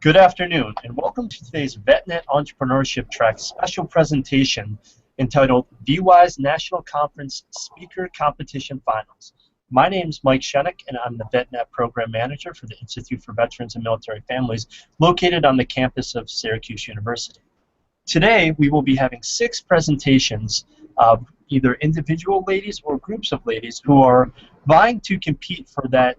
Good afternoon, and welcome to today's VetNet Entrepreneurship Track special presentation entitled VWise National Conference Speaker Competition Finals. My name is Mike Shenick, and I'm the VetNet Program Manager for the Institute for Veterans and Military Families located on the campus of Syracuse University. Today, we will be having 6 presentations of either individual ladies or groups of ladies who are vying to compete for that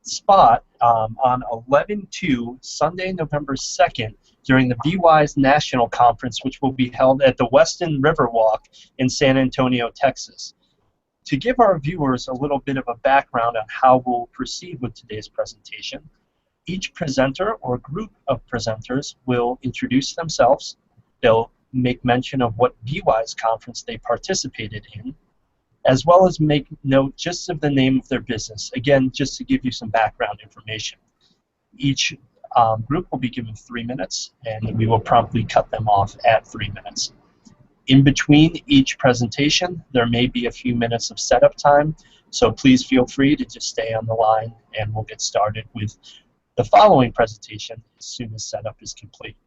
spot on 11/2, Sunday, November 2nd, during the VWise National Conference, which will be held at the Weston Riverwalk in San Antonio, Texas. To give our viewers a little bit of a background on how we'll proceed with today's presentation, each presenter or group of presenters will introduce themselves. They'll make mention of what VWise conference they participated in, as well as make note just of the name of their business, again, just to give you some background information. Each group will be given 3 minutes, and we will promptly cut them off at 3 minutes. In between each presentation, there may be a few minutes of setup time, so please feel free to just stay on the line, and we'll get started with the following presentation as soon as setup is complete.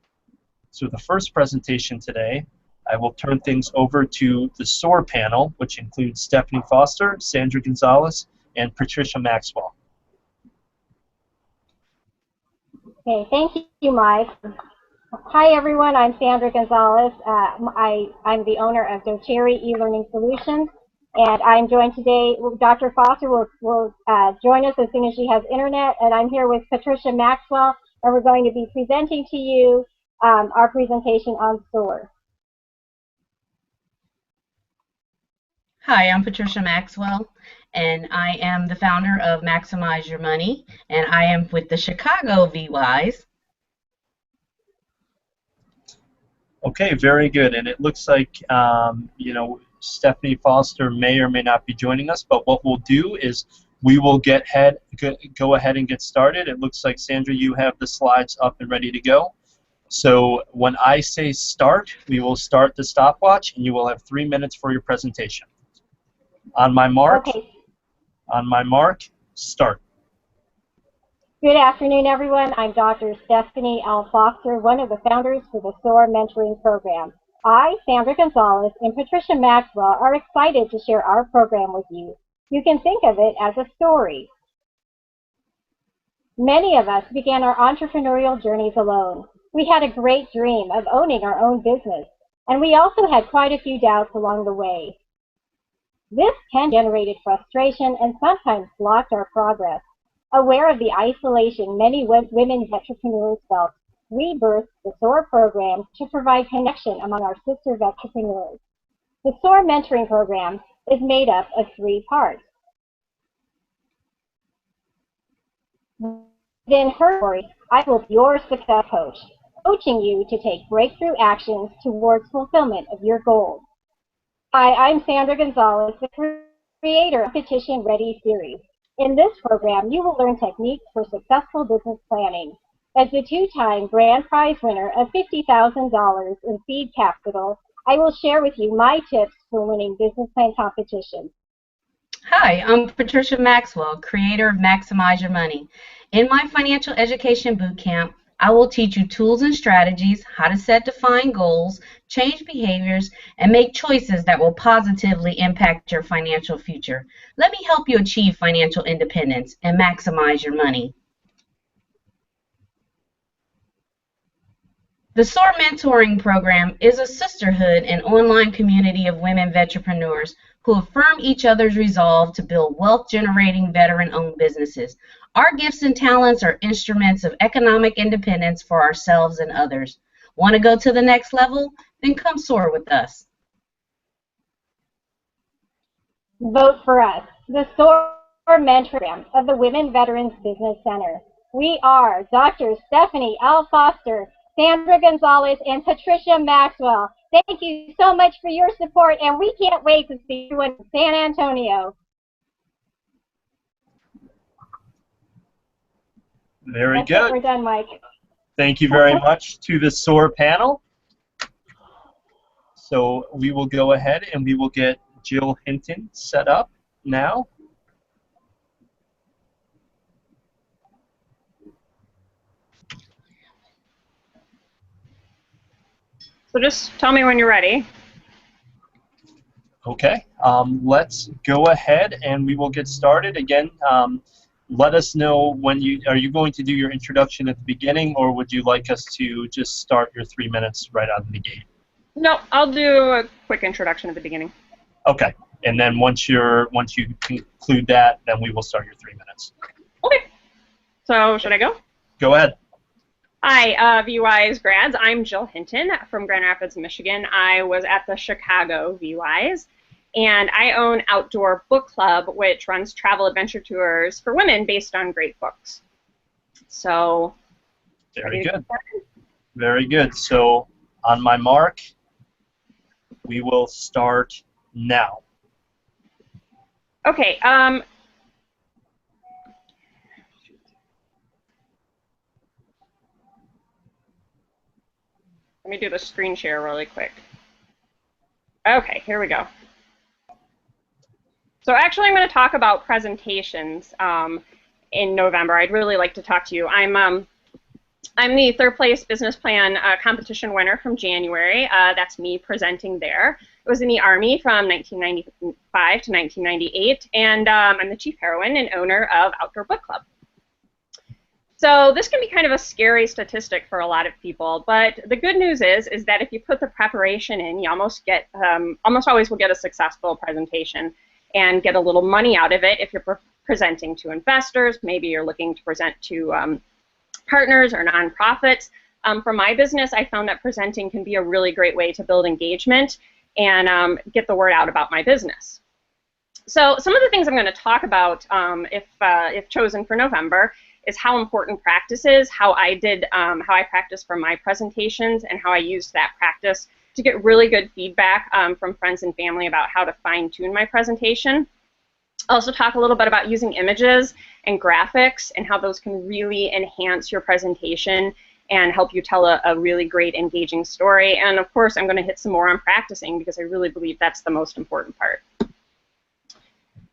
So the first presentation today, I will turn things over to the SOAR panel, which includes Stephanie Foster, Sandra Gonzalez, and Patricia Maxwell. Okay, thank you, Mike. Hi, everyone. I'm Sandra Gonzalez. I'm the owner of doTERRY eLearning Solutions, and I'm joined today. Dr. Foster will join us as soon as she has internet, and I'm here with Patricia Maxwell, and we're going to be presenting to you our presentation on SOAR. Hi, I'm Patricia Maxwell, and I am the founder of Maximize Your Money, and I am with the Chicago VWise. Okay, very good. And it looks like, Stephanie Foster may or may not be joining us, but what we'll do is we will go ahead and get started. It looks like, Sandra, you have the slides up and ready to go. So when I say start, we will start the stopwatch, and you will have 3 minutes for your presentation. On my mark, start. Good afternoon, everyone. I'm Dr. Stephanie L. Foster, one of the founders for the SOAR mentoring program. I, Sandra Gonzalez, and Patricia Maxwell are excited to share our program with you. You can think of it as a story. Many of us began our entrepreneurial journeys alone. We had a great dream of owning our own business, and we also had quite a few doubts along the way. This generated frustration and sometimes blocked our progress. Aware of the isolation many women entrepreneurs felt, we birthed the SOAR program to provide connection among our sister entrepreneurs. The SOAR mentoring program is made up of 3 parts. Within her story, I will be your success coach, coaching you to take breakthrough actions towards fulfillment of your goals. Hi, I'm Sandra Gonzalez, the creator of Competition Ready series. In this program, you will learn techniques for successful business planning. As the 2-time grand prize winner of $50,000 in seed capital, I will share with you my tips for winning business plan competitions. Hi, I'm Patricia Maxwell, creator of Maximize Your Money. In my financial education bootcamp, I will teach you tools and strategies, how to set defined goals, change behaviors, and make choices that will positively impact your financial future. Let me help you achieve financial independence and maximize your money. The SOAR Mentoring Program is a sisterhood and online community of women veterpreneurs who affirm each other's resolve to build wealth-generating veteran-owned businesses. Our gifts and talents are instruments of economic independence for ourselves and others. Want to go to the next level? Then come SOAR with us. Vote for us, the SOAR Mentoring Program of the Women Veterans Business Center. We are Dr. Stephanie L. Foster, Sandra Gonzalez, and Patricia Maxwell. Thank you so much for your support, and we can't wait to see you in San Antonio. Very good. We're done, Mike. Thank you very much to the SOAR panel. So we will go ahead and we will get Jill Hinton set up now. So just tell me when you're ready. Okay, let's go ahead and we will get started. Again, let us know when are you going to do your introduction at the beginning, or would you like us to just start your 3 minutes right out of the gate? No, I'll do a quick introduction at the beginning. Okay, and then once you conclude that, then we will start your 3 minutes. Okay. So should I go? Go ahead. Hi, VWise grads. I'm Jill Hinton from Grand Rapids, Michigan. I was at the Chicago VWise, and I own Outdoor Book Club, which runs travel adventure tours for women based on great books. So, very good. Very good. So, on my mark, we will start now. Okay. Let me do the screen share really quick. Okay, here we go. So actually I'm going to talk about presentations in November. I'd really like to talk to you. I'm the third place business plan competition winner from January. That's me presenting there. I was in the Army from 1995 to 1998, and I'm the chief heroine and owner of Outdoor Book Club. So this can be kind of a scary statistic for a lot of people, but the good news is that if you put the preparation in, you almost always will get a successful presentation and get a little money out of it if you're presenting to investors. Maybe you're looking to present to partners or nonprofits. For my business, I found that presenting can be a really great way to build engagement and get the word out about my business. So some of the things I'm going to talk about if chosen for November is how important practice is, how I practice for my presentations, and how I used that practice to get really good feedback from friends and family about how to fine-tune my presentation. I'll also talk a little bit about using images and graphics and how those can really enhance your presentation and help you tell a really great, engaging story. And of course, I'm going to hit some more on practicing because I really believe that's the most important part.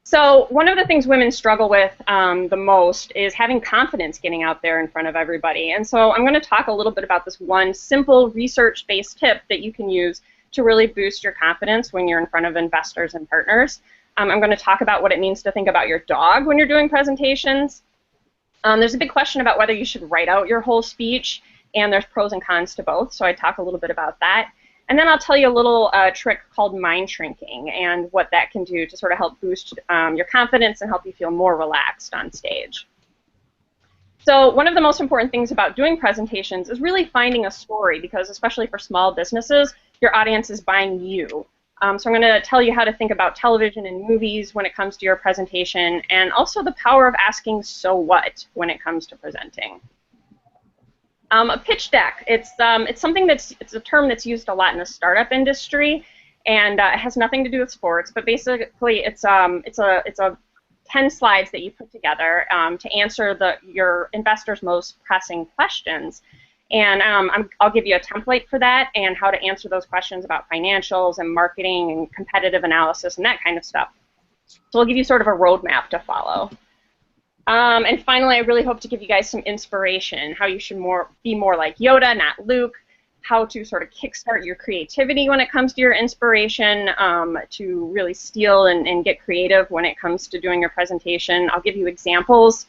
So one of the things women struggle with the most is having confidence getting out there in front of everybody. And so I'm going to talk a little bit about this one simple research-based tip that you can use to really boost your confidence when you're in front of investors and partners. I'm going to talk about what it means to think about your dog when you're doing presentations. There's a big question about whether you should write out your whole speech, and there's pros and cons to both, so I talk a little bit about that. And then I'll tell you a little trick called mind shrinking and what that can do to sort of help boost your confidence and help you feel more relaxed on stage. So one of the most important things about doing presentations is really finding a story, because especially for small businesses, your audience is buying you. So I'm going to tell you how to think about television and movies when it comes to your presentation, and also the power of asking "so what" when it comes to presenting. A pitch deck, it's a term that's used a lot in the startup industry, and it has nothing to do with sports, but basically it's a 10 slides that you put together to answer your investors' most pressing questions. And I'll give you a template for that and how to answer those questions about financials and marketing and competitive analysis and that kind of stuff. So I'll give you sort of a roadmap to follow. And finally, I really hope to give you guys some inspiration, how you should be more like Yoda, not Luke, how to sort of kickstart your creativity when it comes to your inspiration, to really steal and get creative when it comes to doing your presentation. I'll give you examples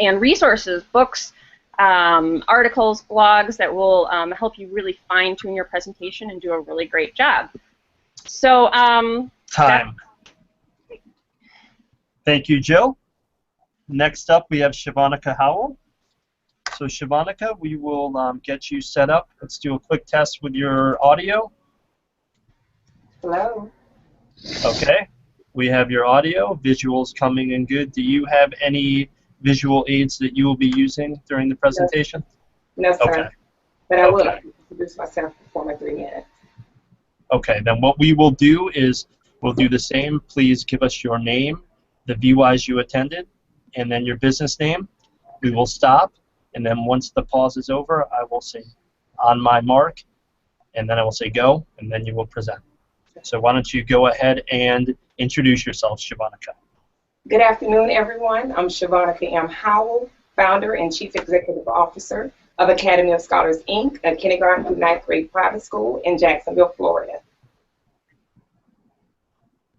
and resources, books, articles, blogs that will help you really fine-tune your presentation and do a really great job. So, time. Thank you, Jill. Next up, we have Shevonica Howell. So, Shevonica, we will get you set up. Let's do a quick test with your audio. Hello. Okay. We have your audio. Visuals coming in good. Do you have any visual aids that you will be using during the presentation? No, sir. Okay. But I will introduce myself before my 3 minutes. Okay. Then what we will do is we'll do the same. Please give us your name, the VWise you attended, and then your business name. We will stop, and then once the pause is over, I will say on my mark, and then I will say go, and then you will present. So why don't you go ahead and introduce yourself, Shevonica. Good afternoon, everyone. I'm Shevonica M. Howell, founder and chief executive officer of Academy of Scholars, Inc., a kindergarten through ninth grade private school in Jacksonville, Florida.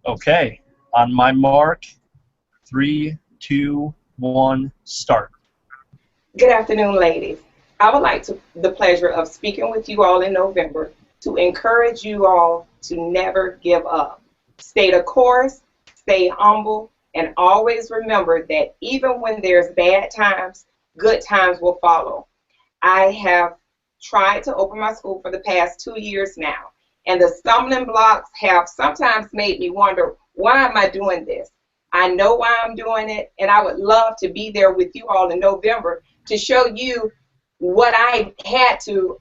Okay, on my mark, 3, 2, 1, start. Good afternoon, ladies. I would like the pleasure of speaking with you all in November to encourage you all to never give up. Stay the course, stay humble, and always remember that even when there's bad times, good times will follow. I have tried to open my school for the past 2 years now, and the stumbling blocks have sometimes made me wonder, why am I doing this? I know why I'm doing it, and I would love to be there with you all in November to show you what I had to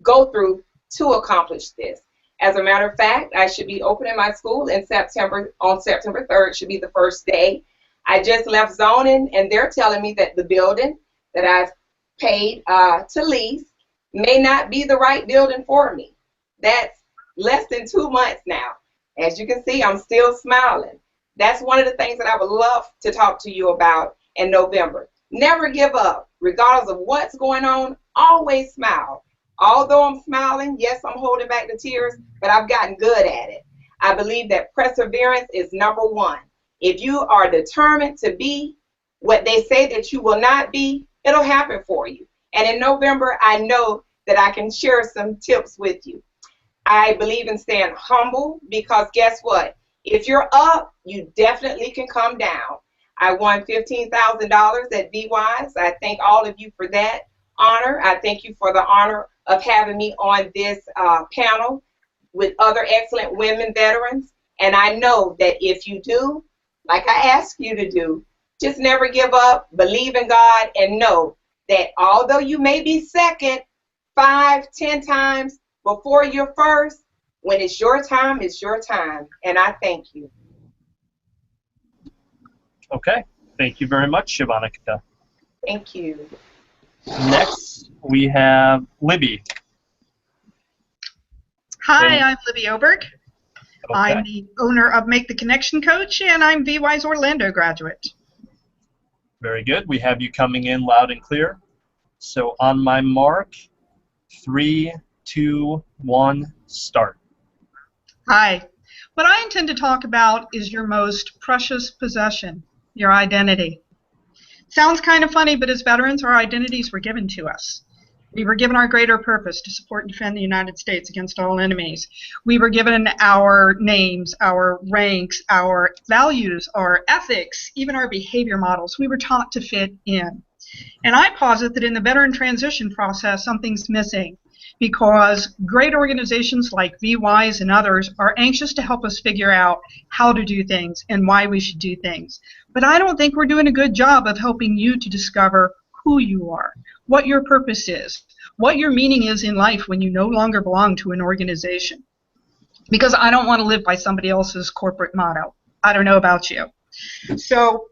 go through to accomplish this. As a matter of fact, I should be opening my school in September. On September 3rd should be the first day. I just left zoning, and they're telling me that the building that I've paid to lease may not be the right building for me. That's less than 2 months now. As you can see, I'm still smiling. That's one of the things that I would love to talk to you about in November. Never give up. Regardless of what's going on, always smile. Although I'm smiling, yes, I'm holding back the tears, but I've gotten good at it. I believe that perseverance is number one. If you are determined to be what they say that you will not be, it'll happen for you. And in November, I know that I can share some tips with you. I believe in staying humble because guess what? If you're up, you definitely can come down. I won $15,000 at VWise. I thank all of you for that honor. I thank you for the honor of having me on this panel with other excellent women veterans. And I know that if you do, like I ask you to do, just never give up, believe in God, and know that although you may be second 5, 10 times before you're first, when it's your time, it's your time. And I thank you. Okay, thank you very much, Shevonica. Thank you. Next, we have Libby. Hi, I'm Libby Oberg. Okay. I'm the owner of Make the Connection Coach, and I'm VWise Orlando graduate. Very good. We have you coming in loud and clear. So on my mark, 3, 2, 1, start. Hi. What I intend to talk about is your most precious possession, your identity. Sounds kind of funny, but as veterans, our identities were given to us. We were given our greater purpose to support and defend the United States against all enemies. We were given our names, our ranks, our values, our ethics, even our behavior models. We were taught to fit in. And I posit that in the veteran transition process, something's missing because great organizations like VWise and others are anxious to help us figure out how to do things and why we should do things. But I don't think we're doing a good job of helping you to discover who you are, what your purpose is, what your meaning is in life when you no longer belong to an organization. Because I don't want to live by somebody else's corporate motto. I don't know about you. So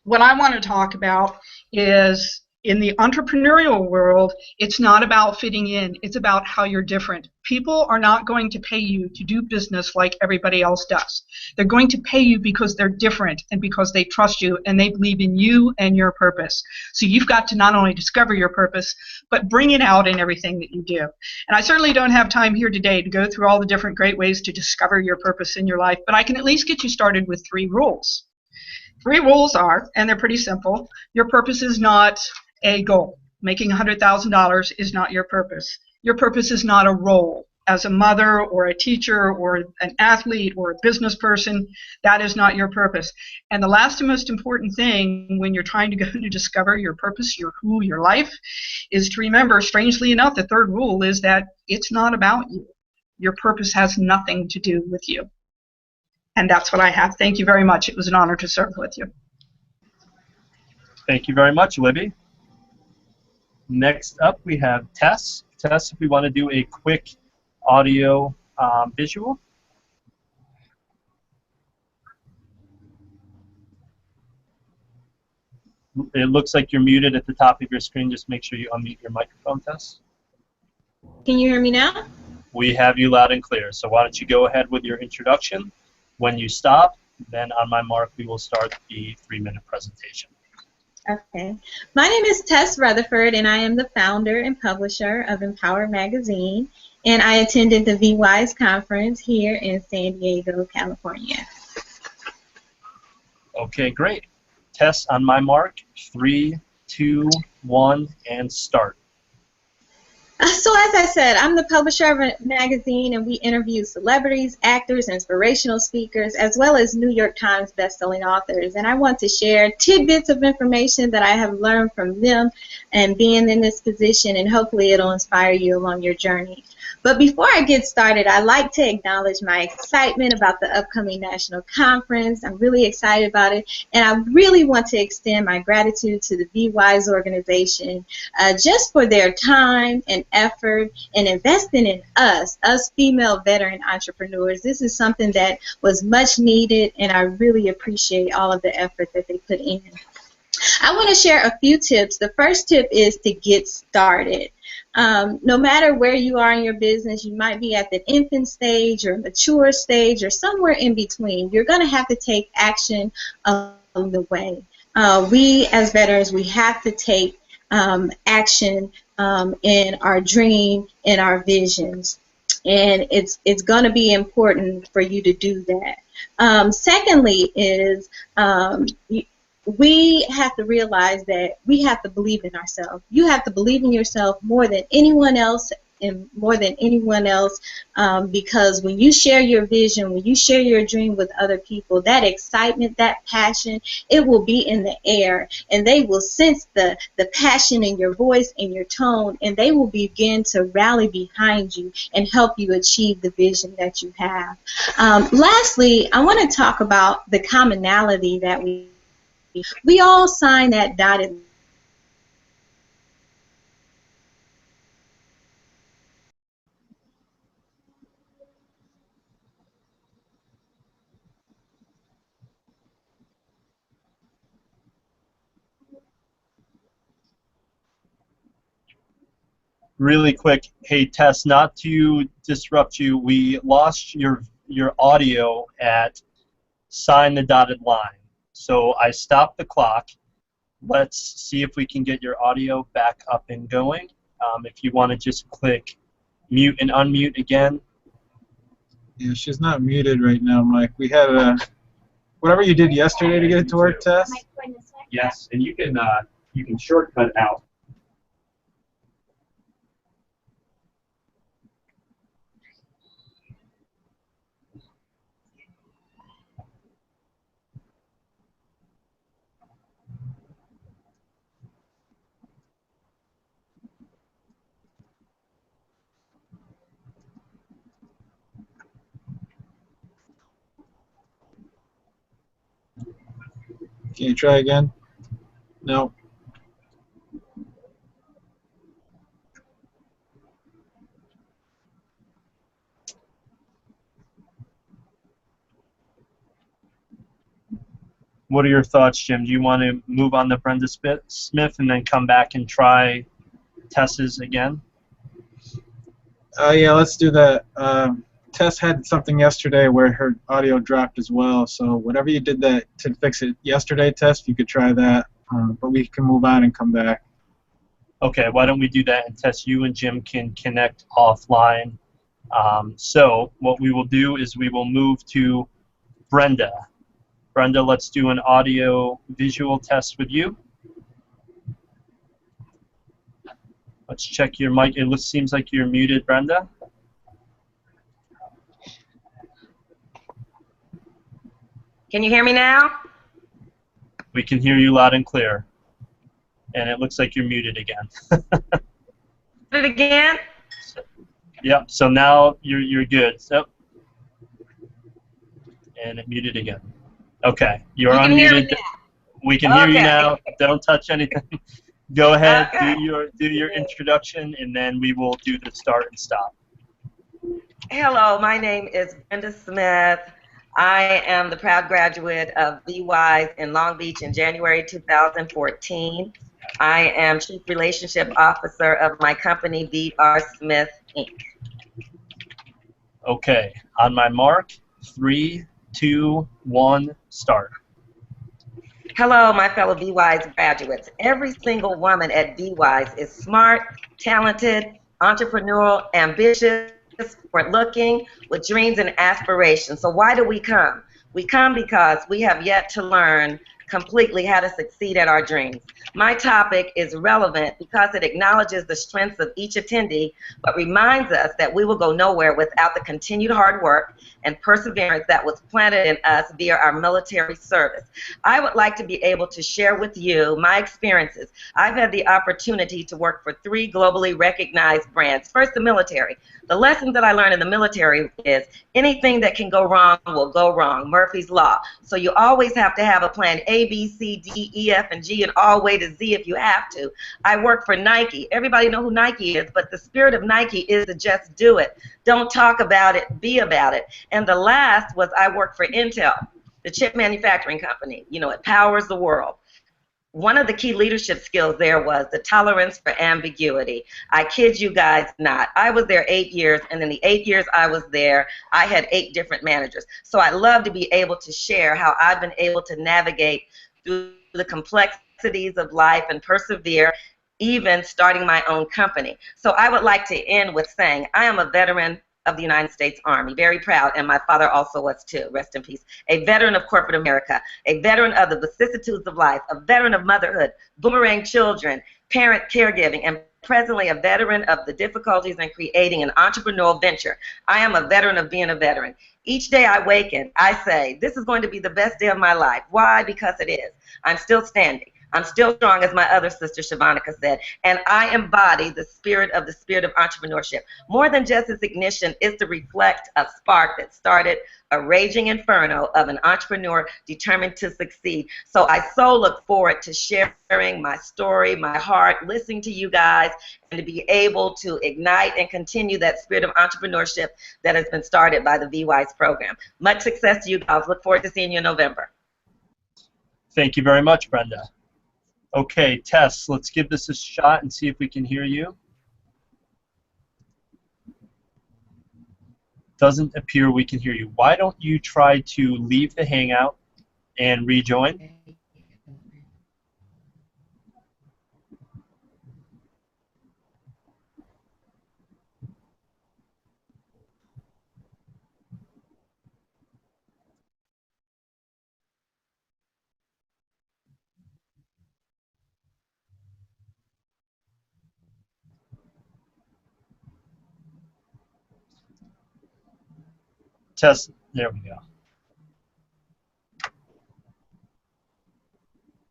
what I want to talk about is in the entrepreneurial world, it's not about fitting in. It's about how you're different. People are not going to pay you to do business like everybody else does. They're going to pay you because they're different and because they trust you and they believe in you and your purpose. So you've got to not only discover your purpose, but bring it out in everything that you do. And I certainly don't have time here today to go through all the different great ways to discover your purpose in your life, but I can at least get you started with 3 rules. 3 rules are, and they're pretty simple, your purpose is not a goal. Making $100,000 is not your purpose. Your purpose is not a role. As a mother or a teacher or an athlete or a business person, that is not your purpose. And the last and most important thing when you're trying to go to discover your purpose, your who, your life, is to remember, strangely enough, the 3rd rule is that it's not about you. Your purpose has nothing to do with you. And that's what I have. Thank you very much. It was an honor to serve with you. Thank you very much, Libby. Next up, we have Tess. Tess, if we want to do a quick audio visual. It looks like you're muted at the top of your screen. Just make sure you unmute your microphone, Tess. Can you hear me now? We have you loud and clear. So why don't you go ahead with your introduction. When you stop, then on my mark, we will start the 3-minute presentation. Okay. My name is Tess Rutherford, and I am the founder and publisher of Empower Magazine, and I attended the VWise conference here in San Diego, California. Okay, great. Tess, on my mark, 3, 2, 1, and start. So as I said, I'm the publisher of a magazine, and we interview celebrities, actors, inspirational speakers, as well as New York Times bestselling authors. And I want to share tidbits of information that I have learned from them and being in this position, and hopefully it'll inspire you along your journey. But before I get started, I'd like to acknowledge my excitement about the upcoming national conference. I'm really excited about it, and I really want to extend my gratitude to the VWise organization just for their time and effort and investing in us female veteran entrepreneurs. This is something that was much needed, and I really appreciate all of the effort that they put in. I want to share a few tips. The first tip is to get started. No matter where you are in your business, you might be at the infant stage or mature stage or somewhere in between. You're going to have to take action along the way. We as veterans, we have to take action in our dream, in our visions. And it's going to be important for you to do that. Secondly is we have to realize that we have to believe in ourselves. You have to believe in yourself more than anyone else, because when you share your vision, when you share your dream with other people, that excitement, that passion, it will be in the air, and they will sense the passion in your voice and your tone, and they will begin to rally behind you and help you achieve the vision that you have. Lastly, I want to talk about the commonality that we all sign that dotted. Really quick, hey Tess, not to disrupt you, we lost your audio at sign the dotted line. So I stopped the clock. Let's see if we can get your audio back up and going. If you want to just click mute and unmute again. Yeah, she's not muted right now, Mike. We had whatever you did yesterday to get it to work, Tess. Yes, and you can shortcut out. Can you try again? No. What are your thoughts, Jim? Do you want to move on to Brenda Smith and then come back and try Tess's again? Yeah, let's do that. Tess had something yesterday where her audio dropped as well, so whatever you did that to fix it yesterday, Tess, if you could try that, but we can move on and come back. Okay, why don't we do that, and Tess, you and Jim can connect offline. So what we will do is we will move to Brenda. Brenda, let's do an audio-visual test with you. Let's check your mic. It seems like you're muted, Brenda. Can you hear me now? We can hear you loud and clear. And it looks like you're muted again. It again? Yep, so now you're good. So, and it muted again. Okay, you're unmuted. We can hear you now. Don't touch anything. Go ahead, do your introduction, and then we will do the start and stop. Hello, my name is Brenda Smith. I am the proud graduate of VWise in Long Beach in January 2014. I am Chief Relationship Officer of my company, VR Smith, Inc. Okay, on my mark, 3, 2, 1, start. Hello, my fellow BWise graduates. Every single woman at BWise is smart, talented, entrepreneurial, ambitious, forward-looking, with dreams and aspirations. So why do we come? We come because we have yet to learn completely how to succeed at our dreams. My topic is relevant because it acknowledges the strengths of each attendee, but reminds us that we will go nowhere without the continued hard work and perseverance that was planted in us via our military service. I would like to be able to share with you my experiences. I've had the opportunity to work for 3 globally recognized brands. First, the military. The lesson that I learned in the military is anything that can go wrong will go wrong, Murphy's Law. So you always have to have a plan A, B, C, D, E, F, and G, and all the way to Z if you have to. I work for Nike. Everybody know who Nike is, but the spirit of Nike is to just do it. Don't talk about it, be about it. And the last was I work for Intel, the chip manufacturing company. You know, it powers the world. One of the key leadership skills there was the tolerance for ambiguity. I kid you guys not. I was there 8 years, and in the 8 years I was there, I had 8 different managers. So I love to be able to share how I've been able to navigate through the complexities of life and persevere, even starting my own company. So I would like to end with saying I am a veteran of the United States Army, very proud, and my father also was too, rest in peace. A veteran of corporate America, a veteran of the vicissitudes of life, a veteran of motherhood, boomerang children, parent caregiving, and presently a veteran of the difficulties in creating an entrepreneurial venture. I am a veteran of being a veteran. Each day I waken, I say, this is going to be the best day of my life. Why? Because it is. I'm still standing. I'm still strong, as my other sister Shevonica said, and I embody the spirit of entrepreneurship. More than just its ignition is to reflect a spark that started a raging inferno of an entrepreneur determined to succeed. So I so look forward to sharing my story, my heart, listening to you guys, and to be able to ignite and continue that spirit of entrepreneurship that has been started by the VWise program. Much success to you guys. Look forward to seeing you in November. Thank you very much, Brenda. Okay, Tess, let's give this a shot and see if we can hear you. Doesn't appear we can hear you. Why don't you try to leave the Hangout and rejoin? Tess, there we go.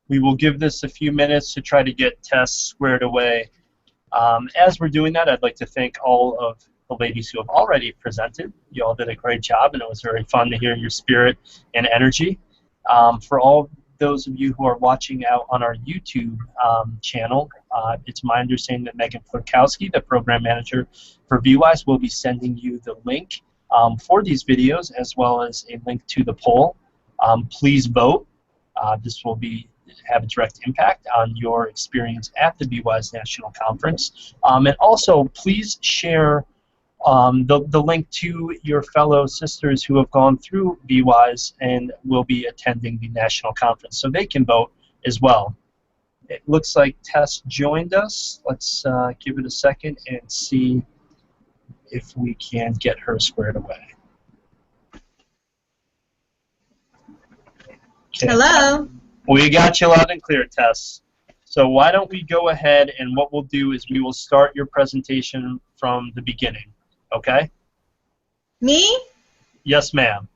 We will give this a few minutes to try to get Tess squared away. As we're doing that, I'd like to thank all of the ladies who have already presented. You all did a great job, and it was very fun to hear your spirit and energy. For all those of you who are watching out on our YouTube channel, it's my understanding that Megan Florkowski, the program manager for VWise, will be sending you the link for these videos, as well as a link to the poll. Please vote. This will have a direct impact on your experience at the VWise National Conference. And also, please share the link to your fellow sisters who have gone through VWise and will be attending the National Conference, so they can vote as well. It looks like Tess joined us. Let's give it a second and see if we can get her squared away. Okay. Hello. We got you loud and clear, Tess. So why don't we go ahead, and what we'll do is we will start your presentation from the beginning, okay? Me? Yes, ma'am.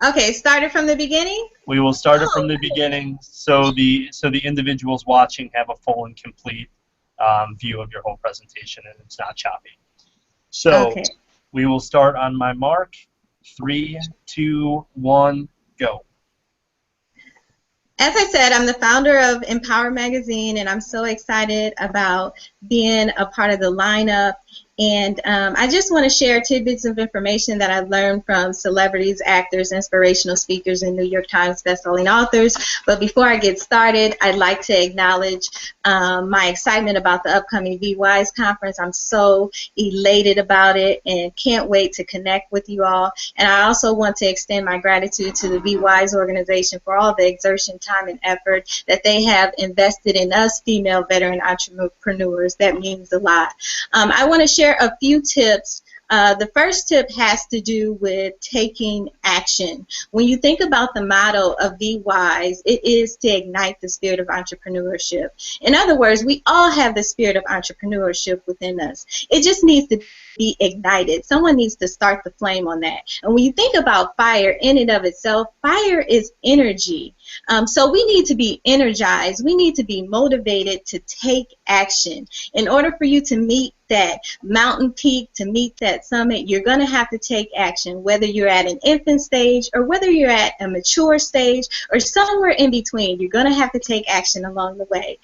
Okay, started from the beginning? We will start it from the beginning so the individuals watching have a full and complete view of your whole presentation, and it's not choppy. So okay. We will start on my mark. 3, 2, 1, go. As I said, I'm the founder of Empower Magazine, and I'm so excited about being a part of the lineup And I just want to share tidbits of information that I've learned from celebrities, actors, inspirational speakers, and New York Times bestselling authors. But before I get started, I'd like to acknowledge my excitement about the upcoming VWise conference. I'm so elated about it and can't wait to connect with you all. And I also want to extend my gratitude to the VWise organization for all the exertion, time, and effort that they have invested in us female veteran entrepreneurs. That means a lot. I want to share a few tips. The first tip has to do with taking action. When you think about the motto of Be Wise, it is to ignite the spirit of entrepreneurship. In other words, we all have the spirit of entrepreneurship within us. It just needs to be ignited. Someone needs to start the flame on that. And when you think about fire in and of itself, fire is energy. So we need to be energized. We need to be motivated to take action. In order for you to meet that mountain peak, to meet that summit, you're going to have to take action, whether you're at an infant stage or whether you're at a mature stage or somewhere in between. You're going to have to take action along the way.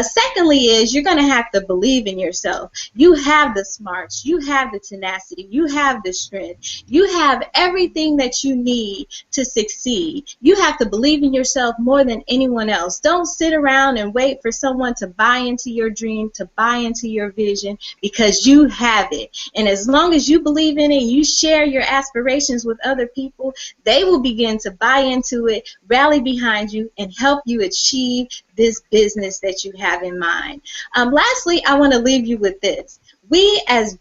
Secondly is you're going to have to believe in yourself. You have the smarts. You have the tenacity. You have the strength. You have everything that you need to succeed. You have to believe in yourself more than anyone else. Don't sit around and wait for someone to buy into your dream, to buy into your vision, because you have it. And as long as you believe in it, you share your aspirations with other people, they will begin to buy into it, rally behind you, and help you achieve this business that you have in mind. Lastly, I want to leave you with this. We as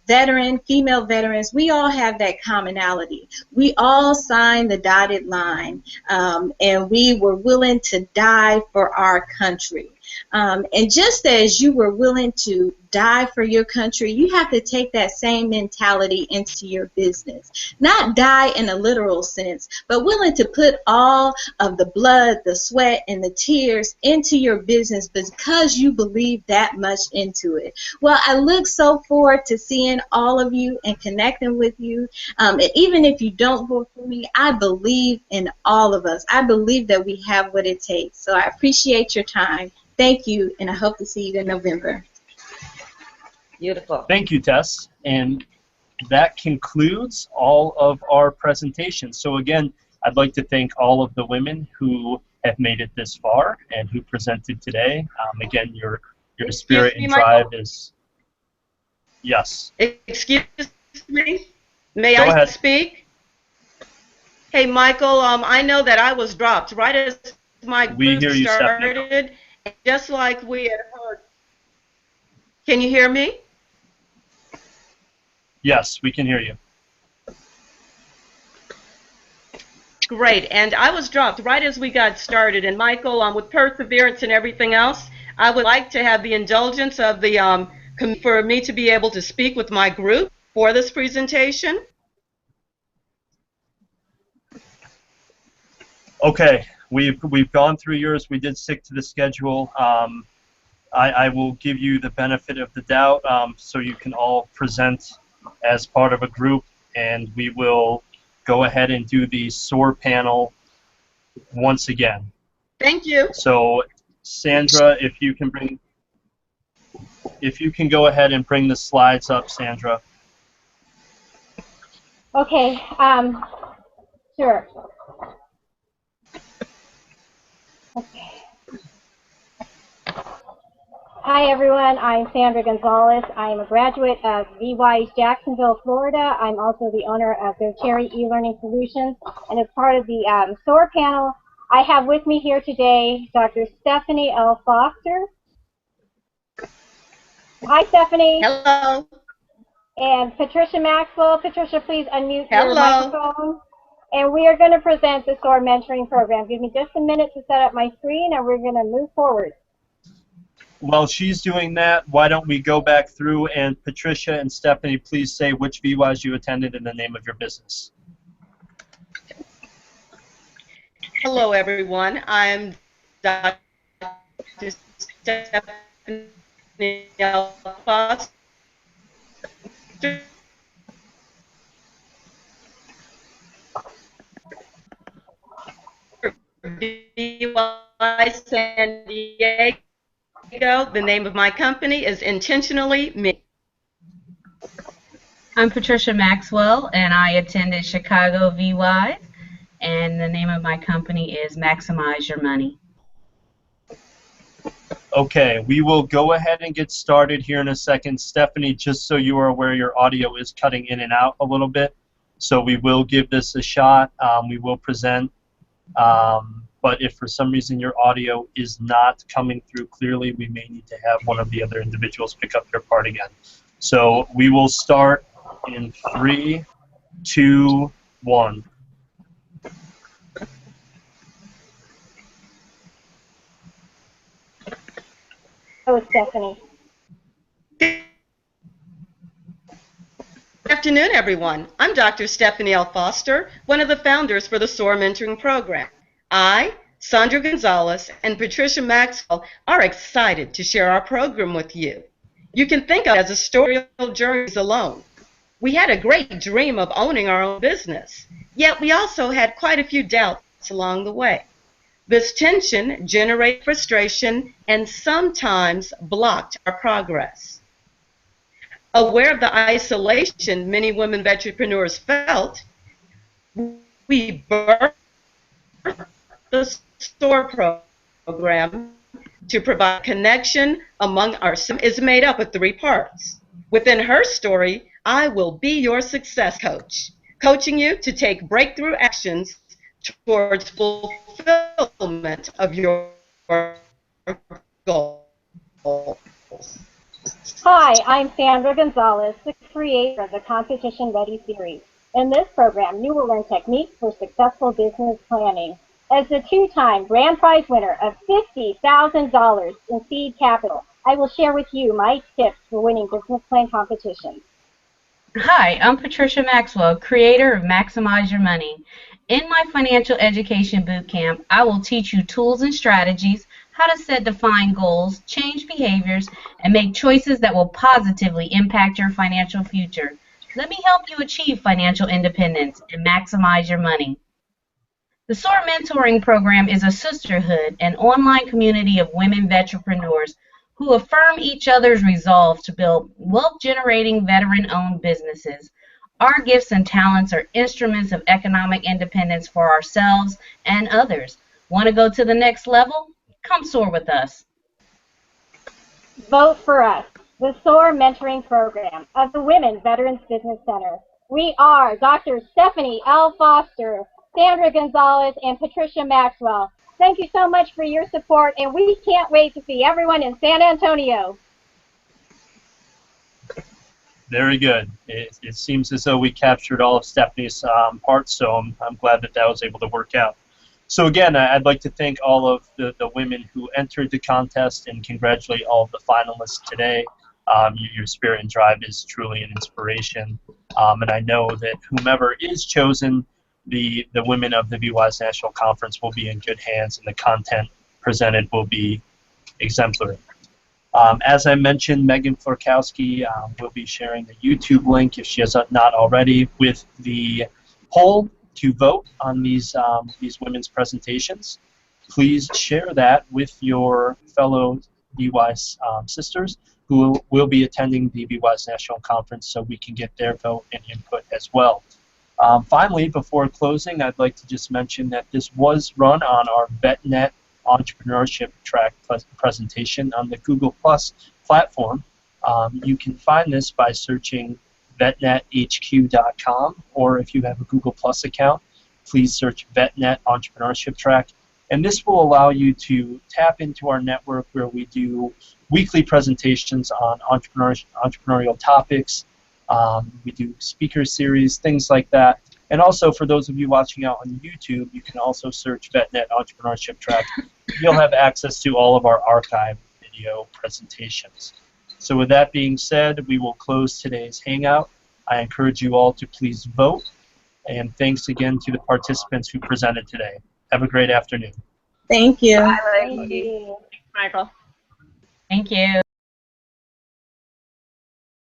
female veterans, we all have that commonality. We all signed the dotted line, and we were willing to die for our country. And just as you were willing to die for your country, you have to take that same mentality into your business. Not die in a literal sense, but willing to put all of the blood, the sweat, and the tears into your business because you believe that much into it. Well, I look so forward to seeing all of you and connecting with you. And even if you don't vote for me, I believe in all of us. I believe that we have what it takes. So I appreciate your time. Thank you, and I hope to see you in November. Beautiful. Thank you, Tess. And that concludes all of our presentations. So again, I'd like to thank all of the women who have made it this far and who presented today. Again, your spirit and drive is... Yes. Excuse me? May Go I ahead. speak? Hey, Michael, I know that I was dropped right as my We group hear you, started, just like we had heard. Can you hear me? Yes, we can hear you. Great, and I was dropped right as we got started. And Michael, with perseverance and everything else, I would like to have the indulgence of the for me to be able to speak with my group for this presentation. Okay, we've gone through yours. We did stick to the schedule. I will give you the benefit of the doubt, so you can all present as part of a group, and we will go ahead and do the SOAR panel once again. Thank you. So, Sandra, if you can go ahead and bring the slides up, Sandra. Okay, sure. Okay. Hi everyone, I'm Sandra Gonzalez. I am a graduate of VWise Jacksonville, Florida. I'm also the owner of their Cherry eLearning Solutions, and as part of the SOAR panel, I have with me here today Dr. Stephanie L. Foster. Hi Stephanie. Hello. And Patricia Maxwell. Patricia, please unmute Hello. your microphone. And we are going to present the SOAR mentoring program. Give me just a minute to set up my screen, and we're going to move forward. While she's doing that, why don't we go back through, and Patricia and Stephanie, please say which VWise you attended and the name of your business. Hello, everyone. I'm Dr. Stephanie L. Foster. VWise San Diego. The name of my company is Intentionally Me. I'm Patricia Maxwell, and I attended Chicago VWise, and the name of my company is Maximize Your Money. Okay, we will go ahead and get started here in a second. Stephanie, just so you are aware, your audio is cutting in and out a little bit, so we will give this a shot. We will present, but if for some reason your audio is not coming through clearly, we may need to have one of the other individuals pick up your part again. So we will start in 3, 2, 1. Oh, Stephanie. Good afternoon, everyone. I'm Dr. Stephanie L. Foster, one of the founders for the SOAR Mentoring Program. I, Sandra Gonzalez, and Patricia Maxwell are excited to share our program with you. You can think of it as a story of journeys alone. We had a great dream of owning our own business, yet we also had quite a few doubts along the way. This tension generated frustration and sometimes blocked our progress. Aware of the isolation many women entrepreneurs felt, we birthed the SOAR program to provide connection among our is made up of 3 parts. Within her story, I will be your success coach, coaching you to take breakthrough actions towards fulfillment of your goals. Hi, I'm Sandra Gonzalez, the creator of the Competition Ready series. In this program, you will learn techniques for successful business planning. As the 2-time grand prize winner of $50,000 in seed capital, I will share with you my tips for winning business plan competitions. Hi, I'm Patricia Maxwell, creator of Maximize Your Money. In my financial education bootcamp, I will teach you tools and strategies, how to set defined goals, change behaviors, and make choices that will positively impact your financial future. Let me help you achieve financial independence and maximize your money. The SOAR Mentoring Program is a sisterhood, an online community of women entrepreneurs who affirm each other's resolve to build wealth-generating, veteran-owned businesses. Our gifts and talents are instruments of economic independence for ourselves and others. Want to go to the next level? Come SOAR with us. Vote for us, the SOAR Mentoring Program of the Women Veterans Business Center. We are Dr. Stephanie L. Foster, Sandra Gonzalez, and Patricia Maxwell. Thank you so much for your support, and we can't wait to see everyone in San Antonio. Very good. It seems as though we captured all of Stephanie's parts, so I'm glad that that was able to work out. So again, I'd like to thank all of the women who entered the contest and congratulate all of the finalists today. Your spirit and drive is truly an inspiration, and I know that whomever is chosen, the women of the VWise National Conference will be in good hands, and the content presented will be exemplary. As I mentioned, Megan Florkowski will be sharing the YouTube link, if she has not already, with the poll to vote on these women's presentations. Please share that with your fellow VWise sisters who will be attending the VWise National Conference, so we can get their vote and input as well. Finally, before closing, I'd like to just mention that this was run on our VetNet Entrepreneurship Track presentation on the Google Plus platform. You can find this by searching vetnethq.com, or if you have a Google Plus account, please search VetNet Entrepreneurship Track. And this will allow you to tap into our network where we do weekly presentations on entrepreneurial topics. We do speaker series, things like that. And also, for those of you watching out on YouTube, you can also search VetNet Entrepreneurship Track. You'll have access to all of our archived video presentations. So with that being said, we will close today's Hangout. I encourage you all to please vote. And thanks again to the participants who presented today. Have a great afternoon. Thank you. Bye, Thank you. Michael. Thank you.